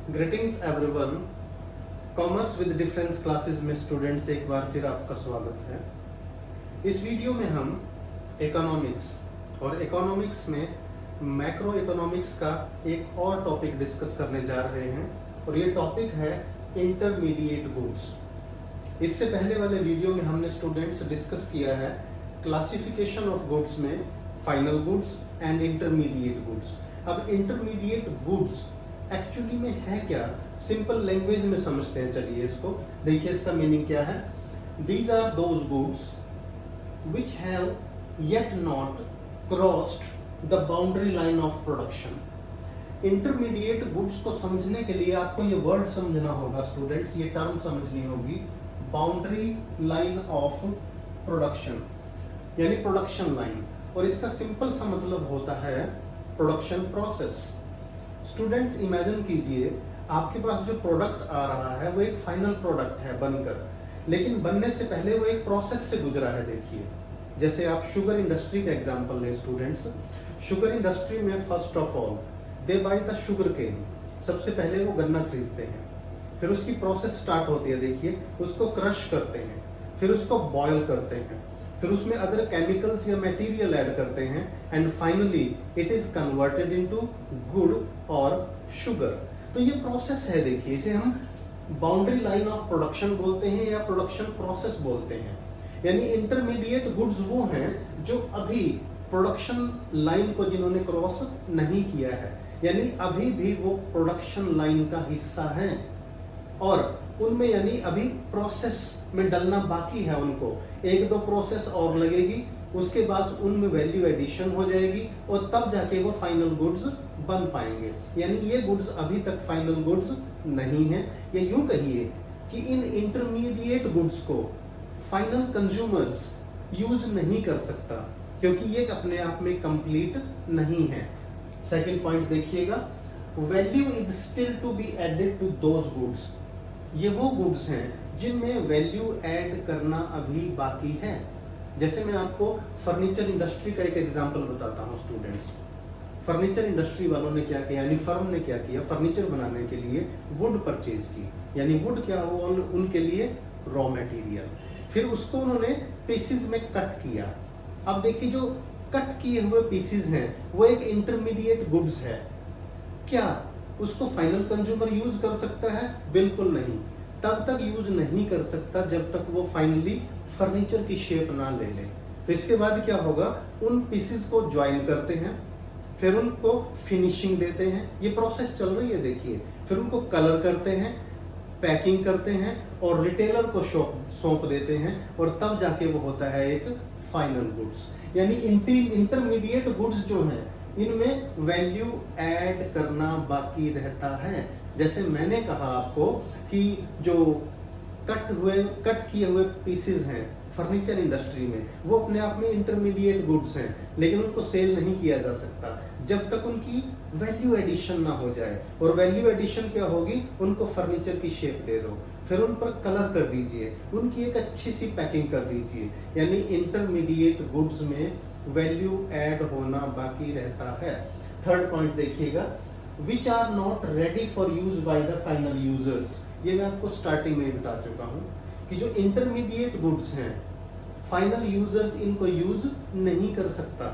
Greetings everyone. Commerce with difference classes में students एक बार फिर आपका स्वागत है। इस वीडियो में हम इकोनॉमिक्स और इकोनॉमिक्स में मैक्रो इकोनॉमिक्स का एक और टॉपिक डिस्कस करने जा रहे हैं और ये टॉपिक है इंटरमीडिएट गुड्स। इससे पहले वाले वीडियो में हमने स्टूडेंट्स डिस्कस किया है क्लासिफिकेशन ऑफ गुड्स में final goods and intermediate goods. अब इंटरमीडिएट गुड्स एक्चुअली में है क्या, सिंपल लैंग्वेज में समझते हैं। चलिए इसको देखिए, इसका मीनिंग क्या है। These are those goods which have yet not crossed the boundary line of production. Intermediate goods को समझने के लिए आपको ये वर्ड समझना होगा स्टूडेंट्स, ये टर्म समझनी होगी, बाउंड्री लाइन ऑफ प्रोडक्शन यानी प्रोडक्शन लाइन। और इसका सिंपल सा मतलब होता है प्रोडक्शन प्रोसेस। स्टूडेंट्स इमेजिन कीजिए, आपके पास जो प्रोडक्ट आ रहा है वो एक फाइनल प्रोडक्ट है बनकर, लेकिन बनने से पहले वो एक प्रोसेस से गुजरा है। देखिए, जैसे आप शुगर इंडस्ट्री का एग्जांपल लें स्टूडेंट्स। शुगर इंडस्ट्री में first of all they buy the sugar cane. सबसे पहले वो गन्ना खरीदते हैं, फिर उसकी प्रोसेस स्टार्ट होती है। देखिए, उसको क्रश करते हैं, फिर उसको बॉयल करते हैं, फिर उसमें अदर केमिकल्स या मटेरियल ऐड करते हैं and finally it is converted into गुड और शुगर। तो ये प्रोसेस है। देखिए, इसे हम बाउंड्री लाइन ऑफ प्रोडक्शन बोलते हैं या प्रोडक्शन प्रोसेस बोलते हैं। यानी इंटरमीडिएट गुड्स वो हैं जो अभी प्रोडक्शन लाइन को जिन्होंने क्रॉस नहीं किया है, यानी अभी भी वो प्रोडक्शन लाइन का हिस्सा हैं और उनमें यानी अभी प्रोसेस में डलना बाकी है। उनको एक दो प्रोसेस और लगेगी, उसके बाद उनमें वैल्यू एडिशन हो जाएगी और तब जाके वो फाइनल गुड्स बन पाएंगे। यानी ये गुड्स अभी तक फाइनल गुड्स नहीं है। या यूं कहिए कि इन इंटरमीडिएट गुड्स को फाइनल कंज्यूमर्स यूज नहीं कर सकता, क्योंकि ये अपने आप में कंप्लीट नहीं है। सेकंड पॉइंट देखिएगा, value is still to be added to those goods. ये वो गुड्स हैं जिनमें वैल्यू ऐड करना अभी बाकी है। जैसे मैं आपको फर्नीचर इंडस्ट्री का एक एग्जांपल बताता हूँ स्टूडेंट्स। फर्नीचर इंडस्ट्री वालों ने क्या किया, यानी फर्म ने क्या किया, फर्नीचर बनाने के लिए वुड परचेज की। यानी वुड क्या हुआ उनके लिए रॉ मटेरियल। फिर उसको उन्होंने पीसेस में कट किया। अब देखिए, जो कट किए हुए पीसेस हैं वो एक इंटरमीडिएट गुड्स है। क्या उसको फाइनल कंज्यूमर यूज कर सकता है? बिल्कुल नहीं। तब तक यूज नहीं कर सकता जब तक वो फाइनली फर्नीचर की शेप ना ले ले। तो इसके बाद क्या होगा, उन पीसेस को ज्वाइन करते हैं, फिर उनको फिनिशिंग देते हैं। ये प्रोसेस चल रही है देखिए। फिर उनको कलर करते हैं, पैकिंग करते हैं और रिटेलर को सौंप देते हैं और तब जाके वो होता है एक फाइनल गुड्स। यानी इंटरमीडिएट गुड्स जो हैं इनमें वैल्यू ऐड करना बाकी रहता है। जैसे मैंने कहा आपको कि जो कट किए हुए पीसेस हैं फर्नीचर इंडस्ट्री में, वो अपने आप में इंटरमीडिएट गुड्स हैं, लेकिन उनको सेल नहीं किया जा सकता जब तक उनकी वैल्यू एडिशन ना हो जाए। और वैल्यू एडिशन क्या होगी, उनको फर्नीचर की शेप दे दो, फिर उन पर कलर कर दीजिए, उनकी एक अच्छी सी पैकिंग कर दीजिए। यानी इंटरमीडिएट गुड्स में वैल्यू ऐड होना बाकी रहता है। थर्ड पॉइंट देखिएगा, which are not ready for use by the final users. ये मैं आपको स्टार्टिंग में बता चुका हूं कि जो इंटरमीडिएट गुड्स हैं फाइनल यूजर्स इनको यूज नहीं कर सकता।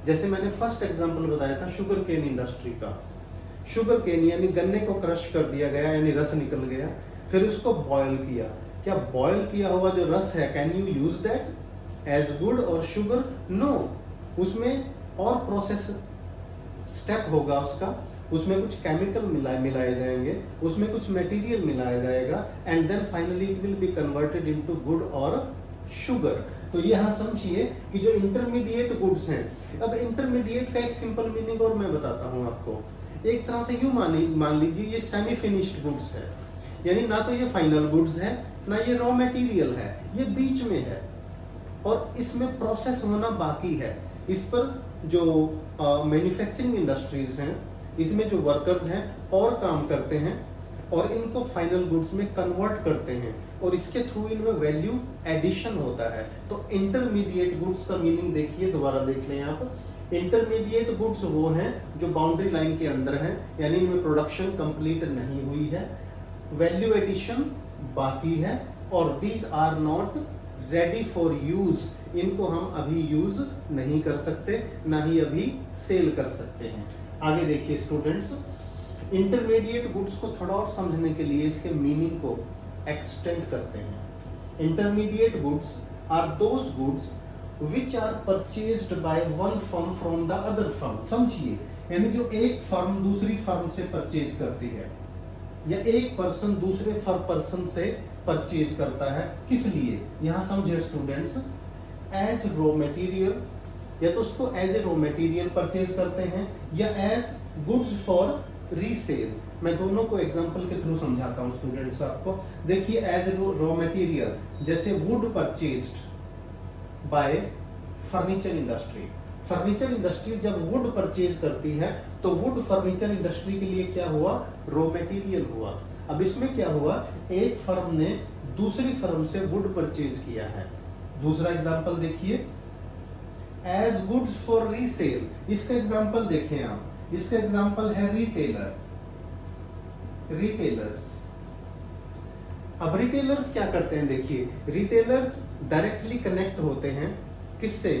जैसे मैंने फर्स्ट एग्जांपल बताया था शुगर केन इंडस्ट्री का। शुगर केन यानी गन्ने को क्रश कर दिया गया, यानी रस निकल गया, फिर उसको बॉयल किया। क्या बॉयल किया हुआ जो रस है, can you use that as गुड और शुगर? नो। उसमें और प्रोसेस स्टेप होगा उसका, उसमें कुछ केमिकल मिलाए जाएंगे, उसमें कुछ मटेरियल मिलाया जाएगा and then finally it will be converted into गुड और शुगर। तो यहाँ समझिए कि जो इंटरमीडिएट गुड्स हैं, अब इंटरमीडिएट का एक सिंपल मीनिंग और मैं बताता हूँ आपको। एक तरह से यूं मान लीजिए ये सेमी फिनिश्ड गुड्स है, यानी ना तो ये फाइनल गुड्स है ना ये रॉ मटेरियल है, ये बीच में है और इसमें प्रोसेस होना बाकी है। इस पर जो मैन्युफैक्चरिंग इंडस्ट्रीज हैं, इसमें जो वर्कर्स हैं और काम करते हैं और इनको फाइनल गुड्स में कन्वर्ट करते हैं और इसके थ्रू इनमें वैल्यू एडिशन होता है। तो इंटरमीडिएट गुड्स का मीनिंग देखिए, दोबारा देख लें आप। इंटरमीडिएट गुड्स वो हैं जो बाउंड्री लाइन के अंदर हैं, यानी इनमें प्रोडक्शन कंप्लीट नहीं हुई है, वैल्यू एडिशन बाकी है, और these are not ready for use, इनको हम अभी यूज नहीं कर सकते, ना ही अभी सेल कर सकते हैं। आगे देखिए स्टूडेंट्स, इंटरमीडिएट गुड्स को थोड़ा और समझने के लिए इसके मीनिंग को एक्सटेंड करते हैं। Intermediate goods are those goods which are purchased by one firm from the other firm। समझिए, यानी जो एक फर्म दूसरी फर्म से परचेज करती है, या एक पर्सन दूसरे पर्सन से परचेज करता है, किस लिए? यहां समझे स्टूडेंट्स, एज रॉ मटेरियल, या तो उसको as a raw material purchase करते हैं, या एज गुड्स फॉर रीसेल। मैं दोनों को एग्जांपल के थ्रू समझाता हूं स्टूडेंट्स आपको। देखिए, एज रॉ मटेरियल, जैसे would purchased bye furniture industry. Furniture industry जब वुड परचेज करती है तो वुड फर्नीचर इंडस्ट्री के लिए क्या हुआ? रॉ मटेरियल हुआ। अब इसमें क्या हुआ, एक फर्म ने दूसरी फर्म से वुड परचेज किया है। दूसरा एग्जांपल देखिए, एज गुड्स फॉर रीसेल। इसका एग्जांपल देखें आप, इसका एग्जांपल है रिटेलर, रिटेलर्स। अब रिटेलर्स क्या करते हैं? देखिए, रिटेलर्स डायरेक्टली कनेक्ट होते हैं किससे?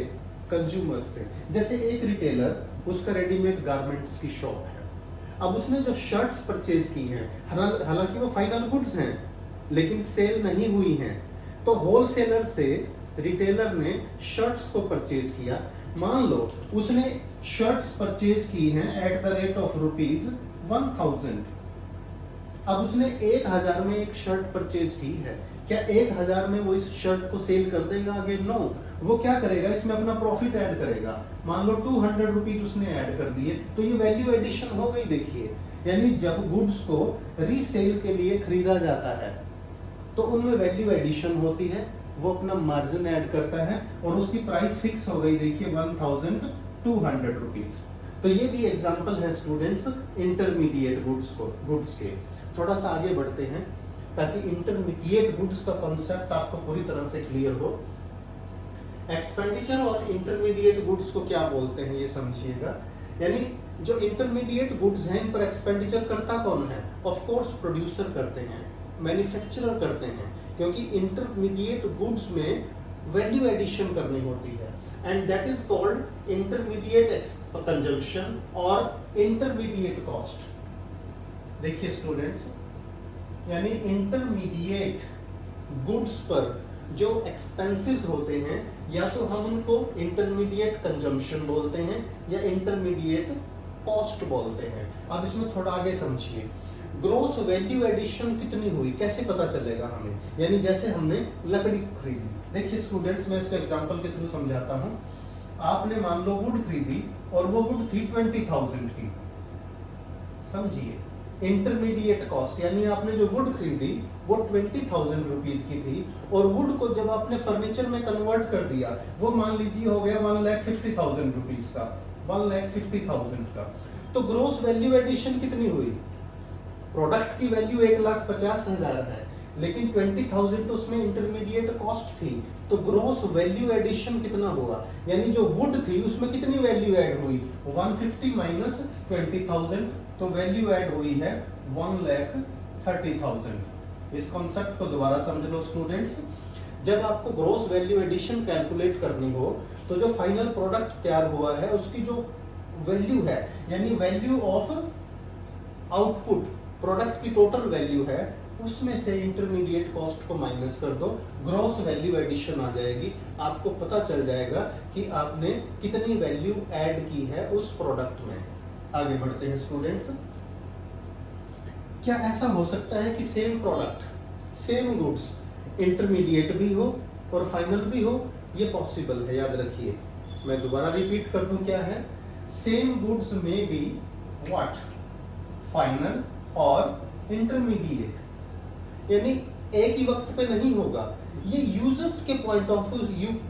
कंज्यूमर से। जैसे एक रिटेलर, उसका रेडीमेड गारमेंट्स की शॉप है, अब उसने जो शर्ट्स परचेज की हैं, हालांकि वो फाइनल गुड्स हैं लेकिन सेल नहीं हुई हैं, तो होलसेलर से रिटेलर ने शर्ट्स को परचेज किया। मान लो उसने शर्ट्स परचेज की हैं एट द रेट ऑफ ₹1000। अब उसने 1000 में एक शर्ट परचेज की है, क्या 1000 में वो इस शर्ट को सेल कर देगा आगे? नो, वो क्या करेगा, इसमें अपना प्रॉफिट ऐड करेगा। मान लो 200 रुपीज उसने ऐड कर दिए, तो ये वैल्यू एडिशन हो गई। देखिए, यानी जब गुड्स को रीसेल के लिए खरीदा जाता है तो उनमें वैल्यू एडिशन होती है, वो अपना मार्जिन ऐड करता है और उसकी प्राइस फिक्स हो गई। देखिए 1200 रुपीज। तो ये भी एग्जांपल है स्टूडेंट्स इंटरमीडिएट गुड्स के। थोड़ा सा आगे बढ़ते हैं ताकि इंटरमीडिएट गुड्स का कॉन्सेप्ट आपको पूरी तरह से क्लियर हो। एक्सपेंडिचर और इंटरमीडिएट गुड्स को क्या बोलते हैं ये समझिएगा। यानी जो इंटरमीडिएट गुड्स हैं, इन पर एक्सपेंडिचर करता कौन है? ऑफ कोर्स प्रोड्यूसर करते हैं, मैन्युफैक्चरर करते हैं, क्योंकि इंटरमीडिएट गुड्स में वैल्यू एडिशन करनी होती है, and that is called intermediate consumption और इंटरमीडिएट कॉस्ट। देखिए स्टूडेंट्स, यानी इंटरमीडिएट गुड्स पर जो एक्सपेंसेस होते हैं, या तो हम उनको इंटरमीडिएट कंजम्पशन बोलते हैं या इंटरमीडिएट कॉस्ट बोलते हैं। अब इसमें थोड़ा आगे समझिए, ग्रोस वैल्यू एडिशन कितनी हुई, कैसे पता चलेगा हमें? यानी जैसे हमने लकड़ी खरीदी, देखिए स्टूडेंट्स मैं इसको एग्जांपल के थ्रू समझाता हूं। आपने मान लो वुड खरीदी और वो वुड थी 20,000 की, समझिए। इंटरमीडिएट कॉस्ट, यानी आपने जो वुड खरीदी वो 20,000 रुपीज की थी, और वुड को जब आपने फर्नीचर में कन्वर्ट कर दिया, वो मान लीजिए हो गया 1,50,000 रुपीज का, 1,50,000 का। तो ग्रोस वैल्यू एडिशन कितनी हुई? प्रोडक्ट की वैल्यू 1,50,000 है, लेकिन 20,000 तो उसमें इंटरमीडिएट कॉस्ट थी, तो ग्रोस वैल्यू एडिशन कितना हुआ? यानी जो वुड थी उसमें कितनी वैल्यू ऐड हुई? 150 माइनस 20,000, तो वैल्यू ऐड हुई है 1,30,000। इस कॉन्सेप्ट को दोबारा समझ लो स्टूडेंट्स। जब आपको ग्रोस वैल्यू एडिशन कैलकुलेट करनी हो, तो जो फाइनल प्रोडक्ट तैयार हुआ है उसकी जो वैल्यू है, यानी वैल्यू ऑफ आउटपुट, प्रोडक्ट की टोटल वैल्यू है, उसमें से इंटरमीडिएट कॉस्ट को माइनस कर दो, ग्रॉस वैल्यू एडिशन आ जाएगी। आपको पता चल जाएगा कि आपने कितनी वैल्यू ऐड की है उस प्रोडक्ट में। आगे बढ़ते हैं स्टूडेंट्स। क्या ऐसा हो सकता है कि same product, same goods intermediate भी हो और फाइनल भी हो? ये पॉसिबल है, याद रखिए। मैं दोबारा रिपीट कर दूं, क्या है? सेम गुड्स में बी व्हाट, फाइनल और इंटरमीडिएट, यानी एक ही वक्त पे नहीं होगा। ये यूजर्स के पॉइंट ऑफ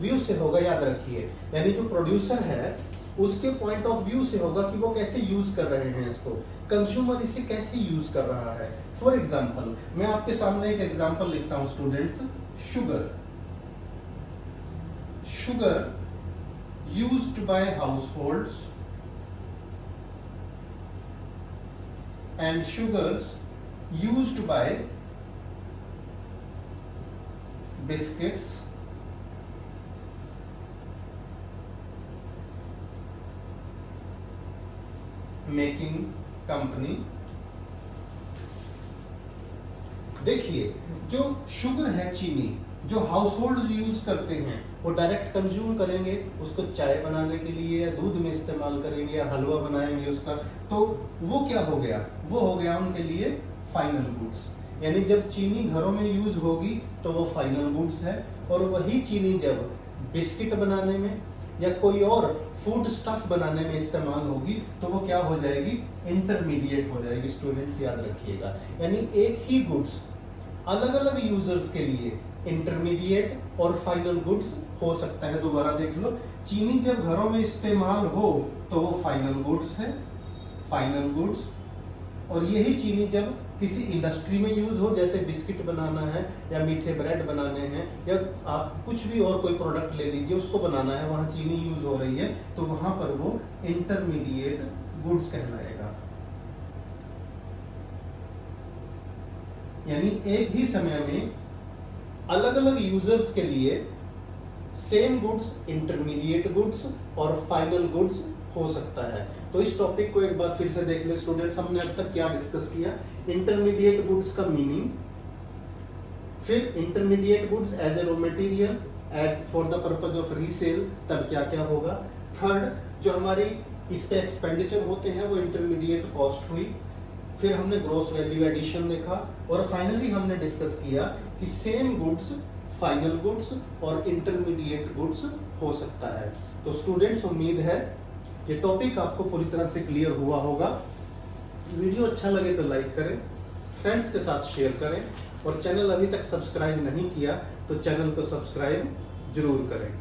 व्यू से होगा, याद रखिए। यानी जो प्रोड्यूसर है उसके पॉइंट ऑफ व्यू से होगा कि वो कैसे यूज कर रहे हैं इसको, कंज्यूमर इसे कैसे यूज कर रहा है। फॉर एग्जाम्पल, मैं आपके सामने एक एग्जाम्पल लिखता हूं students. Sugar, sugar used by households and sugars used by biscuits, making company। देखिए, जो शुगर है, चीनी, जो हाउस होल्ड यूज करते हैं वो डायरेक्ट कंज्यूम करेंगे, उसको चाय बनाने के लिए या दूध में इस्तेमाल करेंगे या हलवा बनाएंगे उसका, तो वो क्या हो गया, वो हो गया उनके लिए फाइनल गुड्स। यानी जब चीनी घरों में यूज होगी तो वो फाइनल गुड्स है, और वही चीनी जब बिस्किट बनाने में या कोई और फूड स्टफ बनाने में इस्तेमाल होगी तो वो क्या हो जाएगी, इंटरमीडिएट हो जाएगी। स्टूडेंट्स याद रखिएगा, यानी एक ही गुड्स अलग अलग यूजर्स के लिए इंटरमीडिएट और फाइनल गुड्स हो सकता है। दोबारा देख लो, चीनी जब घरों में इस्तेमाल हो तो वो फाइनल गुड्स है, फाइनल गुड्स। और यही चीनी जब किसी इंडस्ट्री में यूज हो, जैसे बिस्किट बनाना है या मीठे ब्रेड बनाने हैं या आप कुछ भी और कोई प्रोडक्ट ले लीजिए उसको बनाना है, वहां चीनी यूज हो रही है, तो वहां पर वो इंटरमीडिएट गुड्स कहलाएगा। यानी एक ही समय में अलग अलग यूजर्स के लिए सेम गुड्स इंटरमीडिएट गुड्स और फाइनल गुड्स हो सकता है। तो इस टॉपिक को एक बार फिर से देख लें स्टूडेंट्स, हमने अब तक क्या डिस्कस किया। इंटरमीडिएट गुड्स का मीनिंग, फिर intermediate goods as a raw material as for the purpose of resale, तब क्या क्या होगा। थर्ड, जो हमारी इस पे एक्सपेंडिचर होते हैं वो इंटरमीडिएट कॉस्ट हुई। फिर हमने ग्रॉस वैल्यू एडिशन देखा, और फाइनली हमने डिस्कस किया कि सेम गुड्स फाइनल गुड्स और इंटरमीडिएट गुड्स हो सकता है। तो स्टूडेंट्स, उम्मीद है ये टॉपिक आपको पूरी तरह से क्लियर हुआ होगा। वीडियो अच्छा लगे तो लाइक करें, फ्रेंड्स के साथ शेयर करें, और चैनल अभी तक सब्सक्राइब नहीं किया तो चैनल को सब्सक्राइब जरूर करें।